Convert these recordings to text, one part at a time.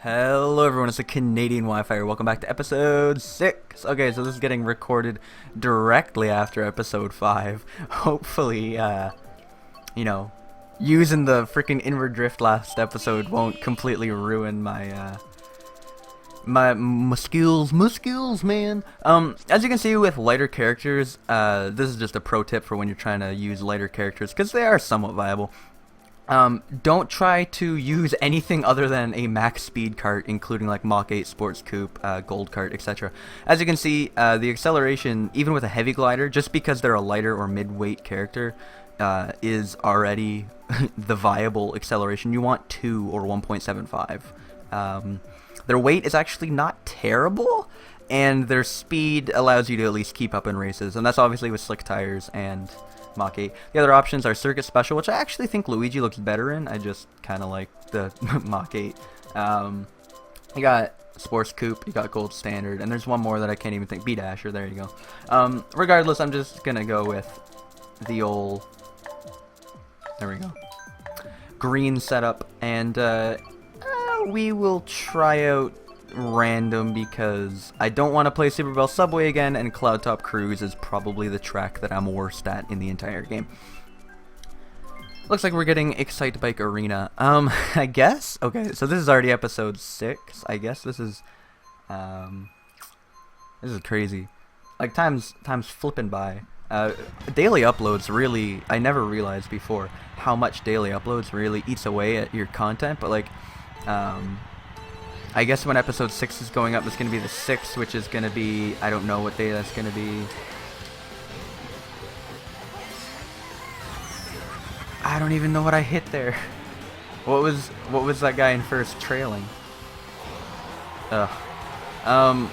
Hello everyone, it's the Canadian Wi-Fi. Welcome back to episode 6. Okay, so this is getting recorded directly after episode 5. Hopefully, using the freaking inward drift last episode won't completely ruin my skills, man. As you can see with lighter characters, this is just a pro tip for when you're trying to use lighter characters, because they are somewhat viable. Don't try to use anything other than a max speed cart, including like Mach 8, Sports Coupe, Gold Cart, etc. As you can see, the acceleration, even with a heavy glider, just because they're a lighter or mid-weight character, is already the viable acceleration. You want 2 or 1.75. Their weight is actually not terrible, and their speed allows you to at least keep up in races, and that's obviously with slick tires and Mach 8. The other options are Circuit Special, which I actually think Luigi looks better in. I just kind of like the Mach 8. You got Sports Coupe, you got Gold Standard, and there's one more that I can't even think. B-Dasher, there you go. Regardless, I'm just going to go with the old, there we go, green setup, and we will try out random because I don't want to play Super Bell Subway again, and Cloud Top Cruise is probably the track that I'm worst at in the entire game. Looks like we're getting Excite Bike Arena. I guess? Okay, so this is already episode 6. I guess this is crazy. Like, time's flipping by. Daily uploads really, I never realized before how much daily uploads really eats away at your content, but like, I guess when episode 6 is going up, it's going to be the 6th, which is going to be, I don't know what day that's going to be. I don't even know what I hit there. What was that guy in first trailing? Ugh.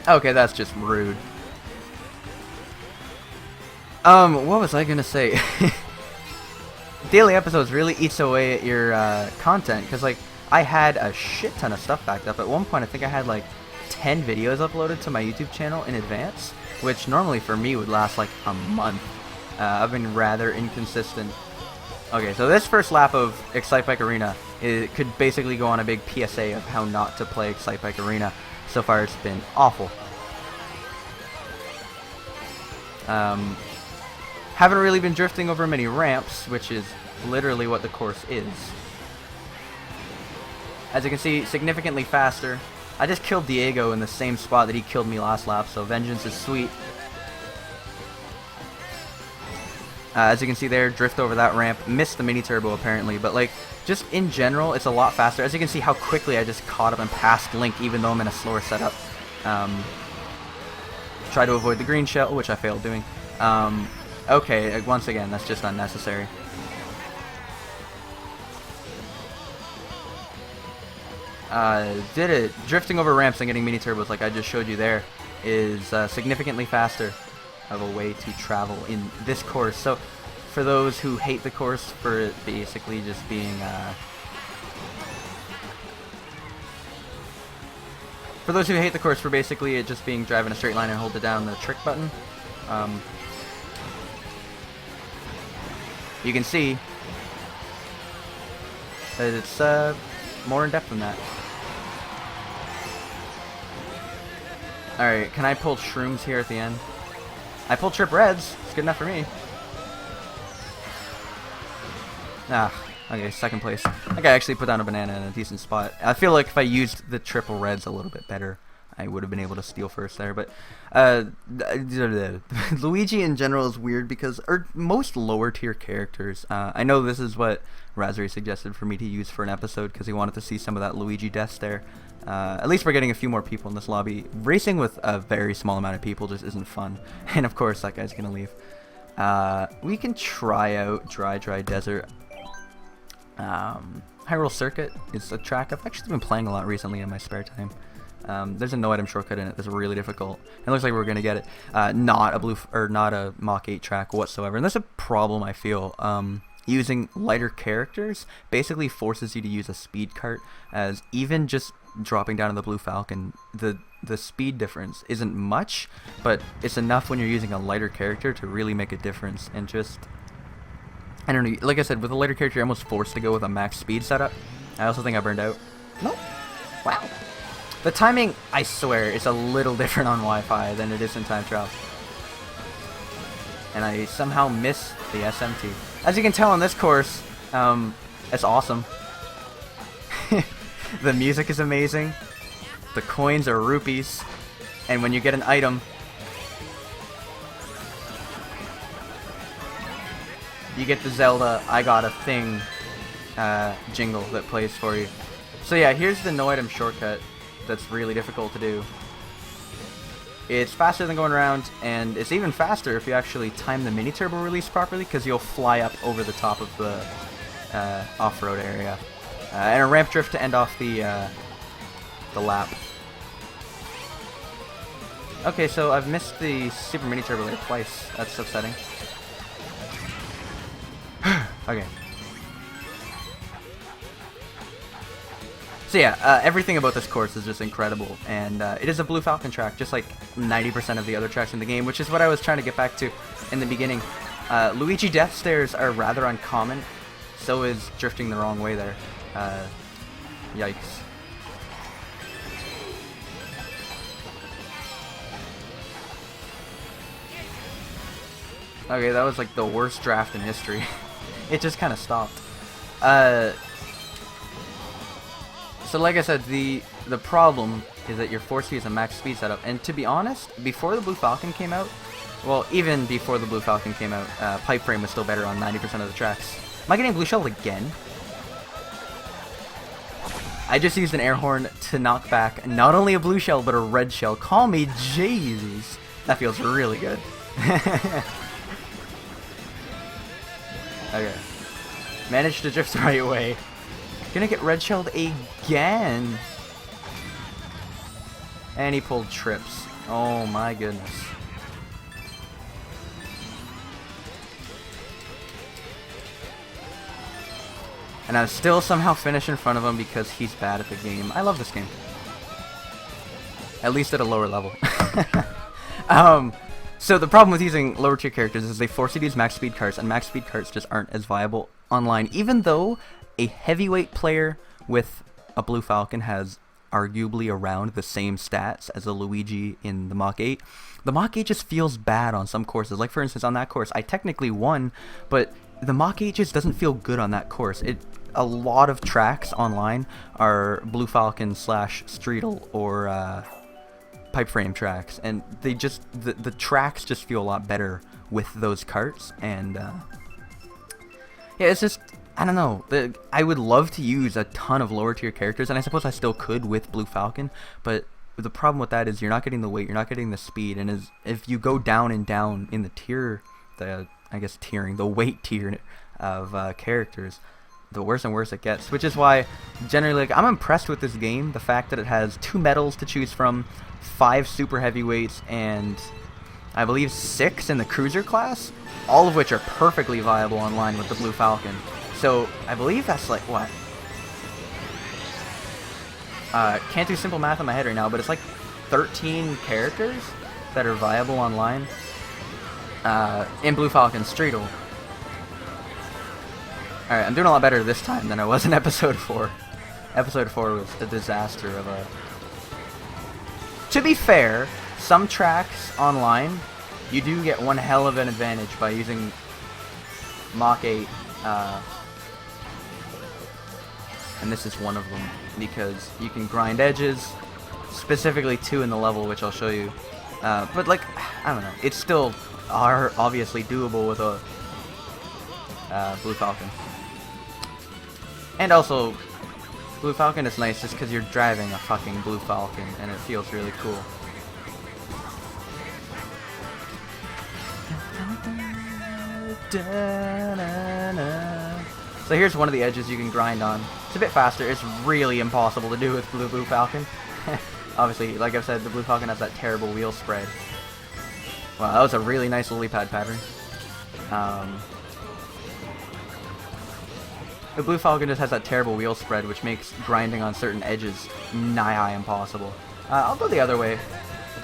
Okay, that's just rude. What was I going to say? Daily episodes really eats away at your content, because like I had a shit ton of stuff backed up. At one point I think I had like 10 videos uploaded to my YouTube channel in advance, which normally for me would last like a month. I've been rather inconsistent. Okay, so this first lap of Excite Bike Arena, it could basically go on a big PSA of how not to play Excite Bike Arena. So far it's been awful. Haven't really been drifting over many ramps, which is literally what the course is. As you can see, significantly faster. I just killed Diego in the same spot that he killed me last lap, so vengeance is sweet. As you can see there, drift over that ramp. Missed the mini turbo apparently, but like, just in general, it's a lot faster. As you can see how quickly I just caught up and passed Link, even though I'm in a slower setup. Try to avoid the green shell, which I failed doing. Okay, once again, that's just unnecessary. Did it. Drifting over ramps and getting mini turbos like I just showed you there is significantly faster of a way to travel in this course. So for those who hate the course for it basically just being driving a straight line and hold it down the trick button, you can see that it's more in depth than that. Alright, can I pull shrooms here at the end? I pulled trip reds. It's good enough for me. Ah, okay, second place. I think I actually put down a banana in a decent spot. I feel like if I used the triple reds a little bit better, I would have been able to steal first there, but Luigi in general is weird because, or most lower tier characters, I know this is what Razari suggested for me to use for an episode because he wanted to see some of that Luigi death stare. At least we're getting a few more people in this lobby. Racing with a very small amount of people just isn't fun, and of course that guy's gonna leave. We can try out Dry Desert. Hyrule Circuit is a track I've actually been playing a lot recently in my spare time. There's a no item shortcut in it that's really difficult. It looks like we're gonna get it. Not a Mach 8 track whatsoever. And that's a problem I feel. Using lighter characters basically forces you to use a speed cart, as even just dropping down in the Blue Falcon, the speed difference isn't much, but it's enough when you're using a lighter character to really make a difference. And just, I don't know, like I said, with a lighter character you're almost forced to go with a max speed setup. I also think I burned out. Nope. Wow. The timing, I swear, is a little different on Wi-Fi than it is in time trial. And I somehow miss the SMT. As you can tell on this course, it's awesome. The music is amazing. The coins are rupees. And when you get an item, you get the Zelda I got a thing jingle that plays for you. So yeah, here's the no item shortcut that's really difficult to do. It's faster than going around, and it's even faster if you actually time the mini turbo release properly, because you'll fly up over the top of the off-road area. And a ramp drift to end off the lap. Okay, so I've missed the super mini turbo layer twice. That's upsetting. Okay. So yeah, everything about this course is just incredible, and it is a Blue Falcon track, just like 90% of the other tracks in the game, which is what I was trying to get back to in the beginning. Luigi death stairs are rather uncommon, so is drifting the wrong way there. Yikes. Okay, that was like the worst draft in history. It just kind of stopped. So like I said, the problem is that you're forced to use a max speed setup, and to be honest, before the Blue Falcon came out, well, even before the Blue Falcon came out, Pipe Frame was still better on 90% of the tracks. Am I getting blue shelled again? I just used an air horn to knock back not only a blue shell, but a red shell. Call me Jesus. That feels really good. Okay. Managed to drift the right way. Gonna get red shelled again. And he pulled trips. Oh my goodness. And I still somehow finish in front of him because he's bad at the game. I love this game. At least at a lower level. So the problem with using lower tier characters is they force you to use max speed carts, and max speed carts just aren't as viable online, even though a heavyweight player with a Blue Falcon has arguably around the same stats as a Luigi in the Mach 8. The Mach 8 just feels bad on some courses. Like for instance on that course, I technically won, but the Mach 8 just doesn't feel good on that course. A lot of tracks online are Blue Falcon / Streetle or Pipe Frame tracks, and they just the tracks just feel a lot better with those carts, and yeah, it's just, I don't know. I would love to use a ton of lower tier characters, and I suppose I still could with Blue Falcon, but the problem with that is you're not getting the weight, you're not getting the speed, and if you go down and down in the tier, I guess tiering, the weight tier of characters, the worse and worse it gets, which is why generally, like, I'm impressed with this game. The fact that it has 2 medals to choose from, 5 super heavyweights, and I believe 6 in the cruiser class, all of which are perfectly viable online with the Blue Falcon. So I believe that's like what? Can't do simple math in my head right now, but it's like 13 characters that are viable online in Blue Falcon Streetle. Alright, I'm doing a lot better this time than I was in Episode 4. Episode 4 was a disaster of a... To be fair, some tracks online, you do get one hell of an advantage by using Mach 8, and this is one of them, because you can grind edges, specifically 2 in the level, which I'll show you, but like, I don't know, it's still obviously doable with a Blue Falcon. And also, Blue Falcon is nice just because you're driving a fucking Blue Falcon, and it feels really cool. So here's one of the edges you can grind on. It's a bit faster. It's really impossible to do with Blue Falcon. Obviously, like I've said, the Blue Falcon has that terrible wheel spread. Wow, that was a really nice lily pad pattern. The Blue Falcon just has that terrible wheel spread, which makes grinding on certain edges nigh impossible. I'll go the other way,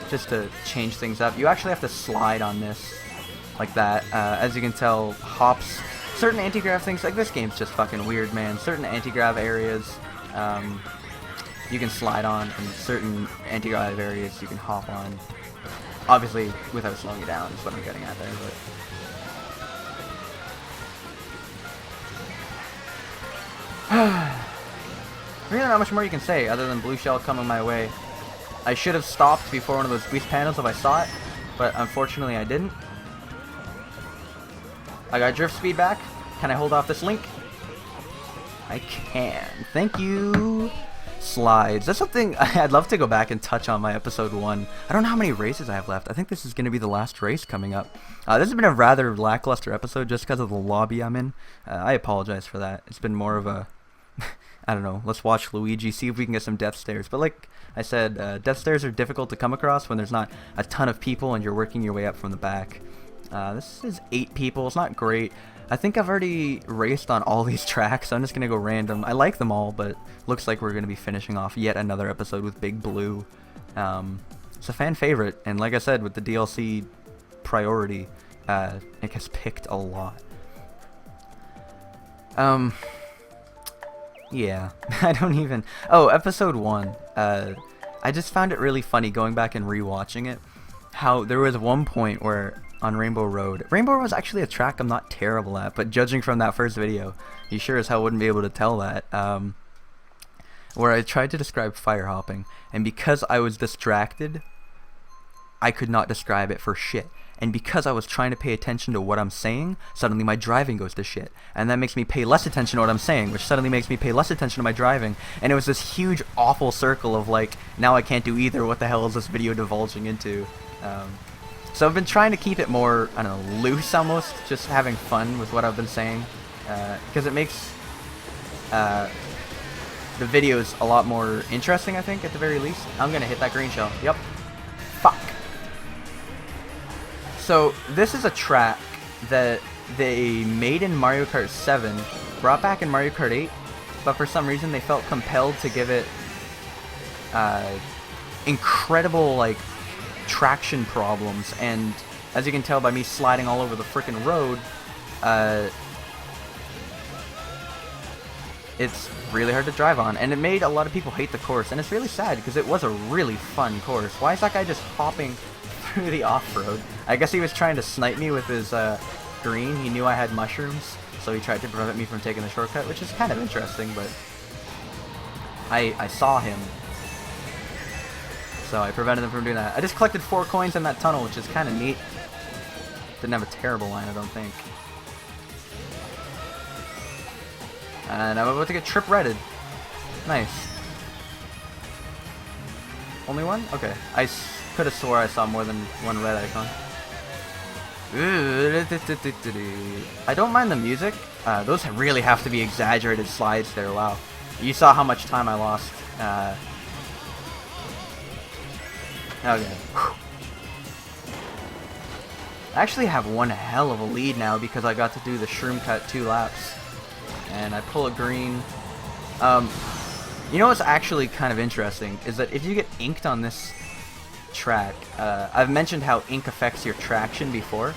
just to change things up. You actually have to slide on this, like that. As you can tell, hops certain anti-grav things, like this game's just fucking weird, man. Certain anti-grav areas, you can slide on, and certain anti-grav areas you can hop on. Obviously, without slowing you down is what I'm getting at there, but... really not much more you can say other than blue shell coming my way. I should have stopped before one of those boost panels if I saw it, but unfortunately I didn't. I got drift speed back. Can I hold off this link? I can. Thank you. Slides. That's something I'd love to go back and touch on my episode 1. I don't know how many races I have left. I think this is going to be the last race coming up. This has been a rather lackluster episode just because of the lobby I'm in. I apologize for that. It's been more of a... I don't know, let's watch Luigi, see if we can get some death stairs. But like I said, death stairs are difficult to come across when there's not a ton of people and you're working your way up from the back. This is 8 people, it's not great. I think I've already raced on all these tracks, so I'm just going to go random. I like them all, but looks like we're going to be finishing off yet another episode with Big Blue. It's a fan favorite, and like I said, with the DLC priority, it gets picked a lot. Yeah, I don't even... Oh, episode 1. I just found it really funny going back and rewatching it. How there was one point where on Rainbow Road... Rainbow Road was actually a track I'm not terrible at, but judging from that first video, you sure as hell wouldn't be able to tell that. Where I tried to describe fire hopping, and because I was distracted, I could not describe it for shit. And because I was trying to pay attention to what I'm saying, suddenly my driving goes to shit. And that makes me pay less attention to what I'm saying, which suddenly makes me pay less attention to my driving. And it was this huge, awful circle of like, now I can't do either. What the hell is this video divulging into? So I've been trying to keep it more, I don't know, loose almost. Just having fun with what I've been saying. Because it makes the videos a lot more interesting, I think, at the very least. I'm going to hit that green shell. Yep. Fuck. So, this is a track that they made in Mario Kart 7, brought back in Mario Kart 8, but for some reason they felt compelled to give it incredible, like, traction problems, and as you can tell by me sliding all over the frickin' road, it's really hard to drive on, and it made a lot of people hate the course, and it's really sad, because it was a really fun course. Why is that guy just hopping through the off-road? I guess he was trying to snipe me with his green. He knew I had mushrooms, so he tried to prevent me from taking the shortcut, which is kind of interesting, but I saw him, so I prevented him from doing that. I just collected 4 coins in that tunnel, which is kind of neat. Didn't have a terrible line, I don't think. And I'm about to get trip-redded. Nice. Only one? Okay. I could have swore I saw more than one red icon. I don't mind the music. Those really have to be exaggerated slides there. Wow. You saw how much time I lost. Okay. I actually have one hell of a lead now because I got to do the shroom cut 2 laps. And I pull a green. You know what's actually kind of interesting is that if you get inked on this track, I've mentioned how ink affects your traction before.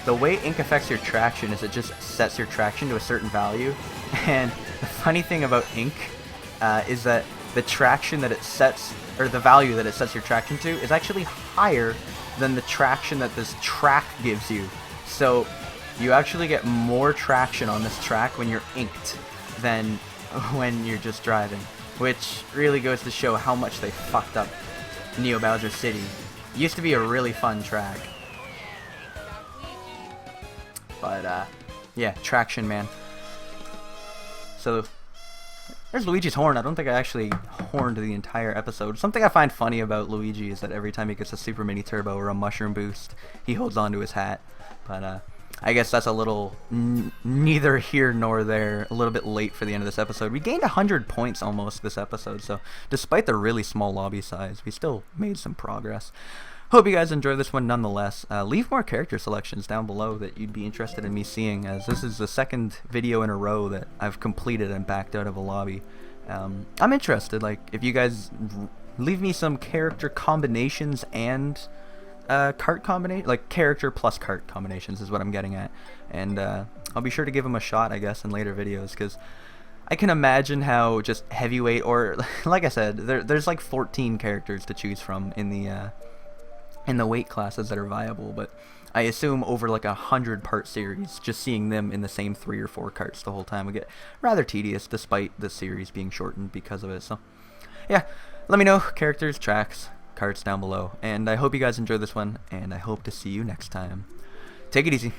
The way ink affects your traction is it just sets your traction to a certain value. And the funny thing about ink is that the traction that it sets, or the value that it sets your traction to, is actually higher than the traction that this track gives you. So you actually get more traction on this track when you're inked than when you're just driving, which really goes to show how much they fucked up Neo Bowser City. It used to be a really fun track. But, yeah, traction, man. So, there's Luigi's horn. I don't think I actually horned the entire episode. Something I find funny about Luigi is that every time he gets a Super Mini Turbo or a Mushroom Boost, he holds onto his hat. But, I guess that's a little neither here nor there. A little bit late for the end of this episode. We gained 100 points almost this episode, so despite the really small lobby size, we still made some progress. Hope you guys enjoyed this one nonetheless. Leave more character selections down below that you'd be interested in me seeing, as this is the second video in a row that I've completed and backed out of a lobby. I'm interested, like, if you guys leave me some character combinations and cart combination, like character plus cart combinations is what I'm getting at, and I'll be sure to give them a shot, I guess, in later videos, because I can imagine how just heavyweight, or like I said, there's like 14 characters to choose from in the weight classes that are viable, but I assume over like 100-part series, just seeing them in the same 3 or 4 carts the whole time would get rather tedious, despite the series being shortened because of it. So yeah, let me know characters, tracks, carts down below, and I hope you guys enjoyed this one, and I hope to see you next time. Take it easy.